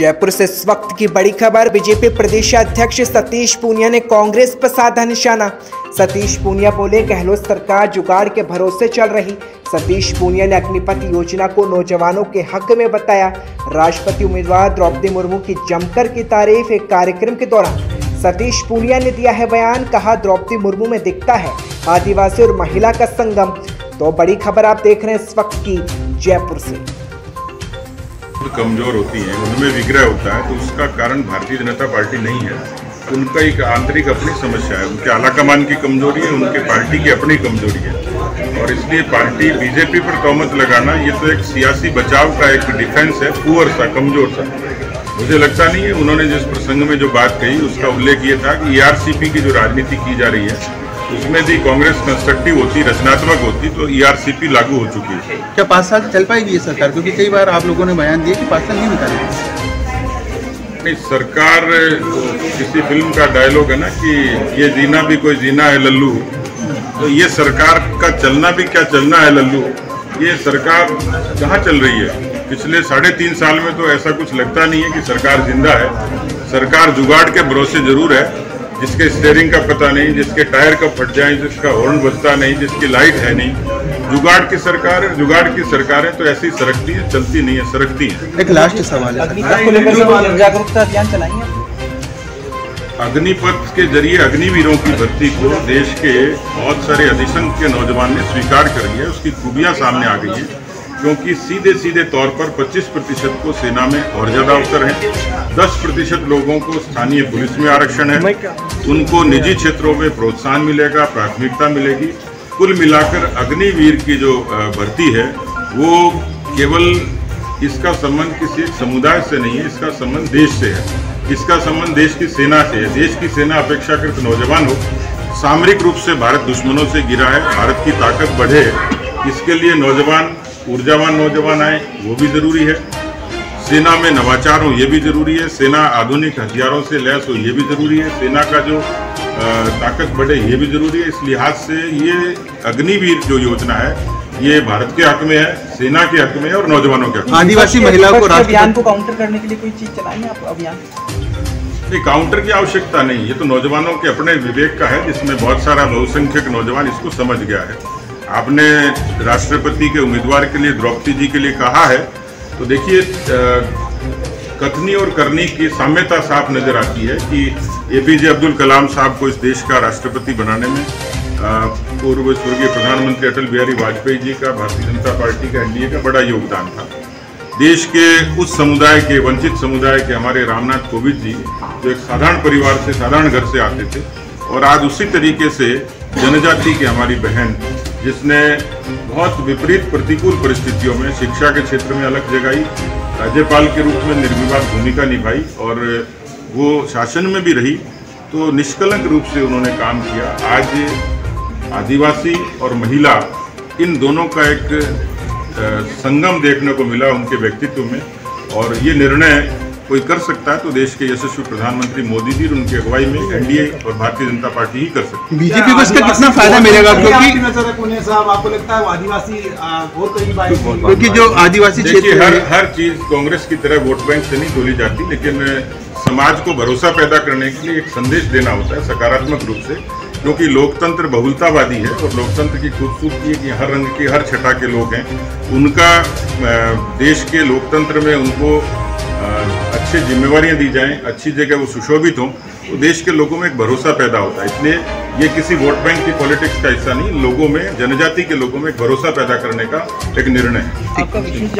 जयपुर से इस वक्त की बड़ी खबर। बीजेपी प्रदेश अध्यक्ष सतीश पूनिया ने कांग्रेस पर साधा निशाना। सतीश पूनिया बोले, गहलोत सरकार जुगाड़ के भरोसे चल रही। सतीश पूनिया ने अग्निपथ योजना को नौजवानों के हक में बताया। राष्ट्रपति उम्मीदवार द्रौपदी मुर्मू की जमकर की तारीफ। एक कार्यक्रम के दौरान सतीश पूनिया ने दिया है बयान। कहा, द्रौपदी मुर्मू में दिखता है आदिवासी और महिला का संगम। तो बड़ी खबर आप देख रहे हैं इस वक्त की जयपुर से। कमजोर होती हैं, उनमें विग्रह होता है, तो उसका कारण भारतीय जनता पार्टी नहीं है। उनका एक आंतरिक अपनी समस्या है, उनके आलाकमान की कमजोरी है, उनके पार्टी की अपनी कमजोरी है। और इसलिए पार्टी बीजेपी पर तहमत लगाना, ये तो एक सियासी बचाव का एक डिफेंस है, पुअर सा, कमजोर सा। मुझे लगता नहीं है, उन्होंने जिस प्रसंग में जो बात कही उसका उल्लेख ये था कि ERCP की जो राजनीति की जा रही है उसमें भी कांग्रेस कंस्ट्रक्टिव होती, रचनात्मक होती, तो ERCP लागू हो चुकी है। क्या 5 साल चल पाएगी ये सरकार? क्योंकि कई बार आप लोगों ने बयान दिया कि 5 साल नहीं निकालेंगे। नहीं, सरकार, किसी फिल्म का डायलॉग है ना कि ये जीना भी कोई जीना है लल्लू, तो ये सरकार का चलना भी क्या चलना है लल्लू। ये सरकार कहाँ चल रही है? पिछले 3.5 साल में तो ऐसा कुछ लगता नहीं है कि सरकार जिंदा है। सरकार जुगाड़ के भरोसे जरूर है, जिसके स्टीयरिंग का पता नहीं, जिसके टायर कब फट जाए, जिसका हॉर्न बजता नहीं, जिसकी लाइट है नहीं। जुगाड़ की सरकार है, जुगाड़ की सरकारें तो ऐसी सरकती है, चलती नहीं है, सरकती है। एक लास्ट सवाल है, जागरूकता अभियान चलाएंगे। अग्निपथ के जरिए अग्निवीरों की भर्ती को देश के बहुत सारे अधिसंख्य नौजवान ने स्वीकार कर लिया है। उसकी खूबियां सामने आ गई है, क्योंकि सीधे तौर पर 25% को सेना में और ज्यादा अवसर हैं, 10% लोगों को स्थानीय पुलिस में आरक्षण है, उनको निजी क्षेत्रों में प्रोत्साहन मिलेगा, प्राथमिकता मिलेगी। कुल मिलाकर अग्निवीर की जो भर्ती है वो केवल इसका संबंध किसी समुदाय से नहीं है, इसका संबंध देश से है, इसका संबंध देश की सेना से है। देश की सेना अपेक्षाकृत नौजवान हो, सामरिक रूप से भारत दुश्मनों से घिरा है, भारत की ताकत बढ़े, इसके लिए नौजवान, ऊर्जावान नौजवान आए, वो भी जरूरी है। सेना में नवाचार हो, ये भी जरूरी है। सेना आधुनिक हथियारों से लैस हो, ये भी जरूरी है। सेना का जो ताकत बढ़े, ये भी जरूरी है। इस लिहाज से ये अग्निवीर जो योजना है ये भारत के हक में है, सेना के हक में है और नौजवानों के हक में। आदिवासी महिलाओं को अभियान को काउंटर करने के लिए कोई चीज चलाएंगे आप अभियान? नहीं, काउंटर की आवश्यकता नहीं, ये तो नौजवानों के अपने विवेक का है, जिसमें बहुत सारा बहुसंख्यक नौजवान इसको समझ गया है। आपने राष्ट्रपति के उम्मीदवार के लिए द्रौपदी जी के लिए कहा है, तो देखिए कथनी और करनी की साम्यता साफ नजर आती है कि APJ अब्दुल कलाम साहब को इस देश का राष्ट्रपति बनाने में पूर्व स्वर्गीय प्रधानमंत्री अटल बिहारी वाजपेयी जी का, भारतीय जनता पार्टी का, NDA का बड़ा योगदान था। देश के उस समुदाय के, वंचित समुदाय के हमारे रामनाथ कोविंद जी, जो एक साधारण परिवार से, साधारण घर से आते थे, और आज उसी तरीके से जनजाति की हमारी बहन, जिसने बहुत विपरीत प्रतिकूल परिस्थितियों में शिक्षा के क्षेत्र में अलग जगाई, राज्यपाल के रूप में निर्विवाद भूमिका निभाई और वो शासन में भी रही, तो निष्कलंक रूप से उन्होंने काम किया। आज आदिवासी और महिला, इन दोनों का एक संगम देखने को मिला उनके व्यक्तित्व में, और ये निर्णय कोई कर सकता है तो देश के यशस्वी प्रधानमंत्री मोदी जी, उनकी अगुवाई में NDA और भारतीय जनता पार्टी ही कर सकती है। बीजेपी को इसका कितना फायदा मिलेगा? आपको लगता है आदिवासी वोट करीब आएगी? क्योंकि जो आदिवासी क्षेत्र, हर चीज कांग्रेस की तरह वोट बैंक से नहीं तोली जाती, लेकिन समाज को भरोसा पैदा करने के लिए एक संदेश देना होता है सकारात्मक रूप से, क्योंकि लोकतंत्र बहुलतावादी है और लोकतंत्र की खूबसूरती है कि हर रंग के, हर छटा के लोग हैं। उनका देश के लोकतंत्र में उनको अच्छी जिम्मेवारियां दी जाएं, अच्छी जगह वो सुशोभित हों, तो देश के लोगों में एक भरोसा पैदा होता है। इसलिए ये किसी वोट बैंक की पॉलिटिक्स का हिस्सा नहीं, लोगों में, जनजाति के लोगों में एक भरोसा पैदा करने का एक निर्णय है।